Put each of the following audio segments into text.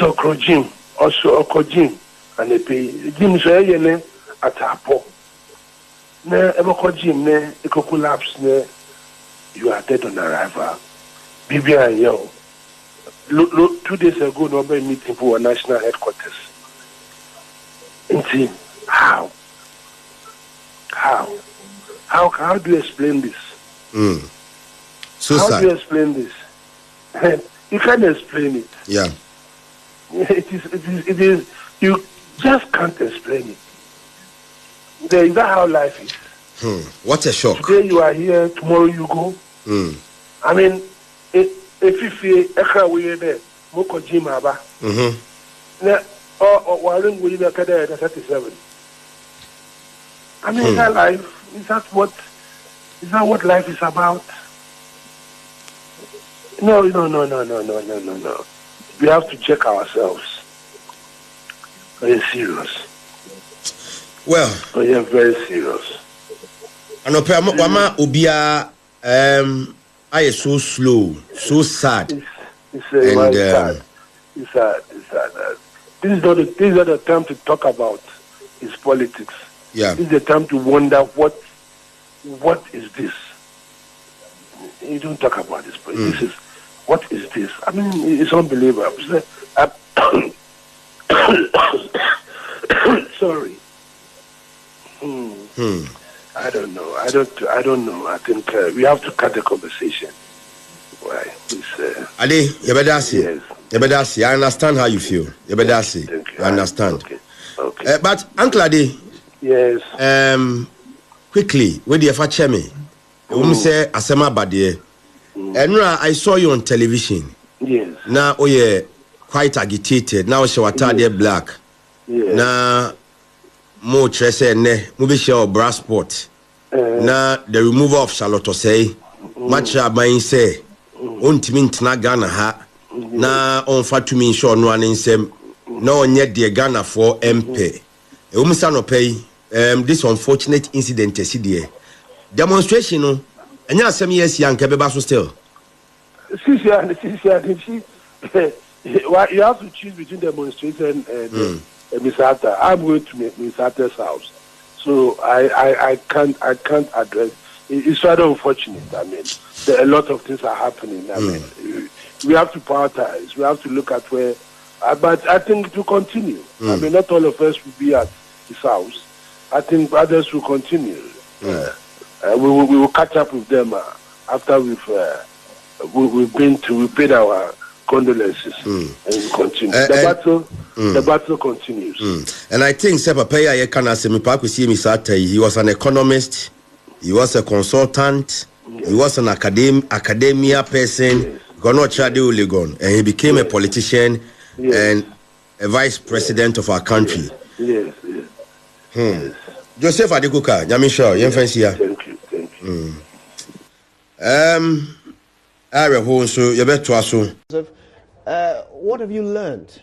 So gym, also a gym, and they pay gym so at Apo. Ne ever gym ne eco collapse ne you are dead on arrival. Bibi and yo. Look, 2 days ago, nobody meeting for national headquarters. And see how do you explain this? So how sad. Do you explain this? You can't explain it. Yeah. It is. You just can't explain it. Is that how life is? What a shock. Today you are here, tomorrow you go. I mean, if you feel extra way there, moko gym aba. Or waring we be kada 37. I mean, is that life? Is that what life is about? No. We have to check ourselves. Very serious. Well, yeah, very serious. I know Wama Ubia I is so slow, so sad. It's sad. It's sad. This is not the time to talk about his politics. Yeah. This is the time to wonder what is this? You don't talk about this, but this is what is this? I mean, it's unbelievable. Sorry. I don't know. I think we have to cut the conversation. Why? Ali, Yabedasi. Yes. Yabedasi, I understand how you feel. Yabedasi. Thank you. I understand. Okay. But Uncle Adi. Yes. Quickly, where the Fachemi? Say Asema Badie. I saw you on television. Yes. Now, quite agitated. Now she was black. Yes. Now, more trese ne, movie show brass sport. Now, the removal of Charlotte say, much about say, untiment na Ghana ha. Na on fatumi show no an insem. No on yet the Ghana for MP. No pay. This unfortunate incident is demonstration. No, and ya 7 years young Kebebaso still. You have to choose between demonstration and Amissah-Arthur. I'm going to Amissah-Arthur's house, so I can't address. It's rather unfortunate. I mean, a lot of things are happening. I mean, we have to prioritize. We have to look at where. But I think it will continue. I mean, not all of us will be at his house. I think others will continue. We will catch up with them after we've paid our condolences and continue. The battle continues. And I think Sepapaya he was an economist, he was a consultant, he was an academia person, and he became a politician and a vice president of our country. Yes. Joseph Adekuka, Yamisha, Yemfensia. Thank you. What have you learned?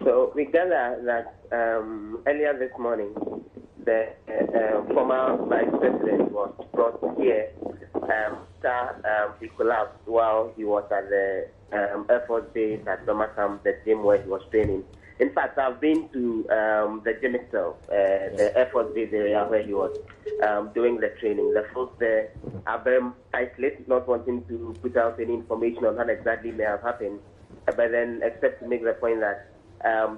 So we gathered that earlier this morning, the former vice president was brought here after he collapsed while he was at the Air Force base at Domakam, the gym where he was training. In fact, I've been to the gym itself, the Air Force base area where he was doing the training. The folks there are very isolated, not wanting to put out any information on what exactly may have happened, but then except to make the point that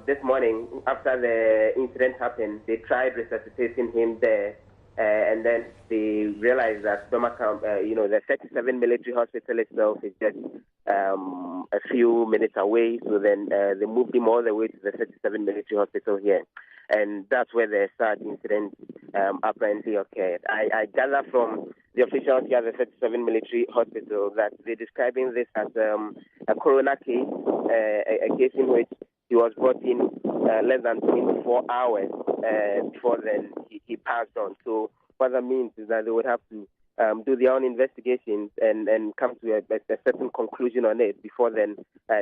this morning, after the incident happened, they tried resuscitating him there, and then they realized that Domakam, the 37 military hospital itself is just a few minutes away. So then they moved him all the way to the 37 military hospital here. And that's where the sad incident apparently occurred. I gather from the officials here at the 37 military hospital that they're describing this as a corona case, a case in which he was brought in less than 24 hours before then he passed on. So what that means is that they would have to do their own investigations and come to a certain conclusion on it before then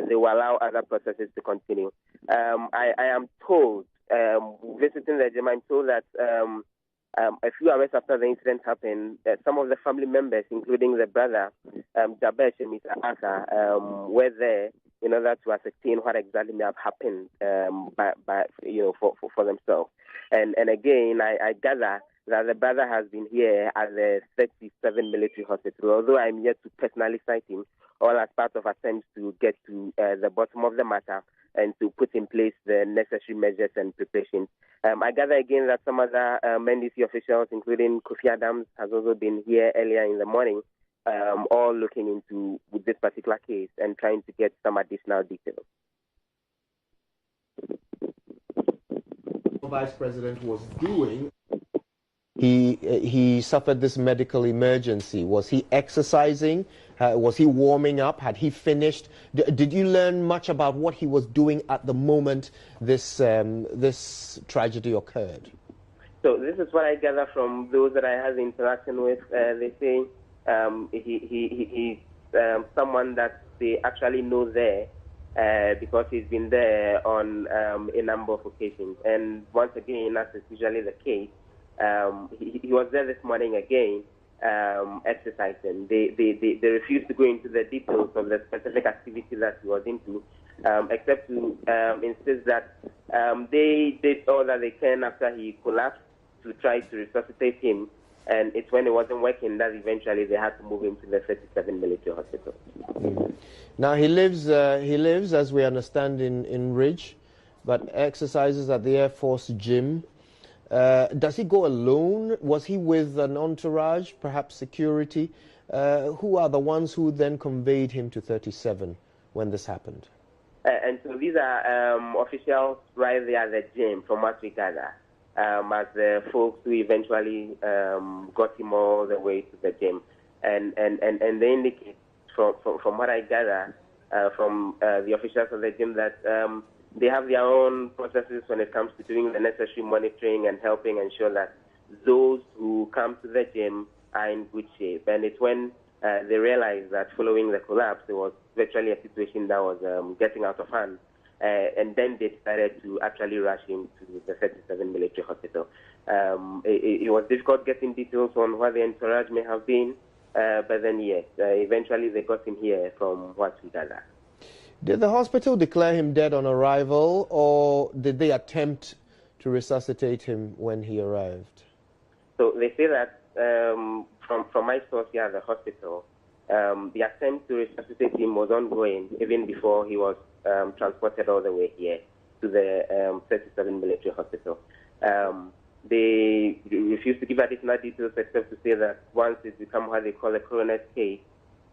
they will allow other processes to continue. I am told, visiting the gym, I'm told that a few hours after the incident happened, some of the family members, including the brother, Jabesh and Amissah-Arthur, were there in order to ascertain what exactly may have happened for themselves. And again, I gather that the brother has been here at the 37 military hospital, although I'm yet to personally cite him, all as part of attempts to get to the bottom of the matter and to put in place the necessary measures and preparations. I gather again that some other NDC officials, including Kofi Adams, has also been here earlier in the morning, all looking into with this particular case and trying to get some additional details. The Vice President was doing. He suffered this medical emergency. Was he exercising? Was he warming up? Had he finished? Did you learn much about what he was doing at the moment this tragedy occurred? So this is what I gather from those that I had interaction with. They say he's someone that they actually know there because he's been there on a number of occasions. And once again, as is usually the case, he was there this morning again, exercising. They refused to go into the details of the specific activity that he was into, except to insist that they did all that they can after he collapsed to try to resuscitate him. And it's when it wasn't working that eventually they had to move him to the 37 military hospital. Mm. Now he lives, as we understand, in Ridge, but exercises at the Air Force gym. Does he go alone? Was he with an entourage, perhaps security? Who are the ones who then conveyed him to 37 when this happened? And so these are officials right there at the gym, from what we gather, as the folks who eventually got him all the way to the gym. And they indicate, from what I gather from the officials of the gym, that they have their own processes when it comes to doing the necessary monitoring and helping ensure that those who come to the gym are in good shape. And it's when they realized that following the collapse, there was virtually a situation that was getting out of hand. And then they decided to actually rush him to the 37 military hospital. It was difficult getting details on what the entourage may have been, but then yes, eventually they got him here from what we gather. Did the hospital declare him dead on arrival, or did they attempt to resuscitate him when he arrived? So they say that from my source here at the hospital, the attempt to resuscitate him was ongoing even before he was transported all the way here to the 37 military hospital. They refused to give additional details except to say that once it's become what they call a coroner's case,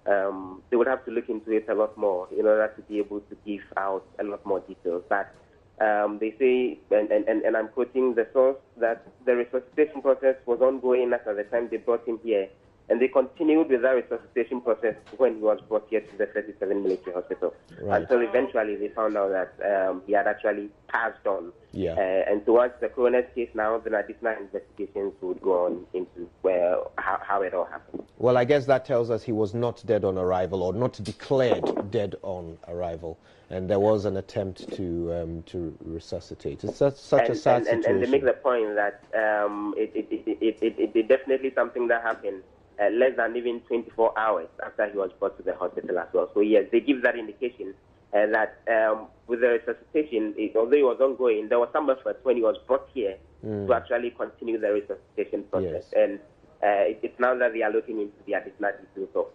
they would have to look into it a lot more in order to be able to give out a lot more details. But they say, and I'm quoting the source, that the resuscitation process was ongoing at the time they brought him here, and they continued with that resuscitation process when he was brought here to the 37 military hospital. Right. Until eventually they found out that he had actually passed on. Yeah. And towards the coroner's case now, then additional investigations would go on into how it all happened. Well, I guess that tells us he was not dead on arrival, or not declared dead on arrival, and there was an attempt to resuscitate. It's such a sad situation. And they make the point that it definitely something that happened less than even 24 hours after he was brought to the hospital as well. So yes, they give that indication that with the resuscitation, although it was ongoing, there was some effort when he was brought here to actually continue the resuscitation process. Yes. And it's now that they are looking into the additional details of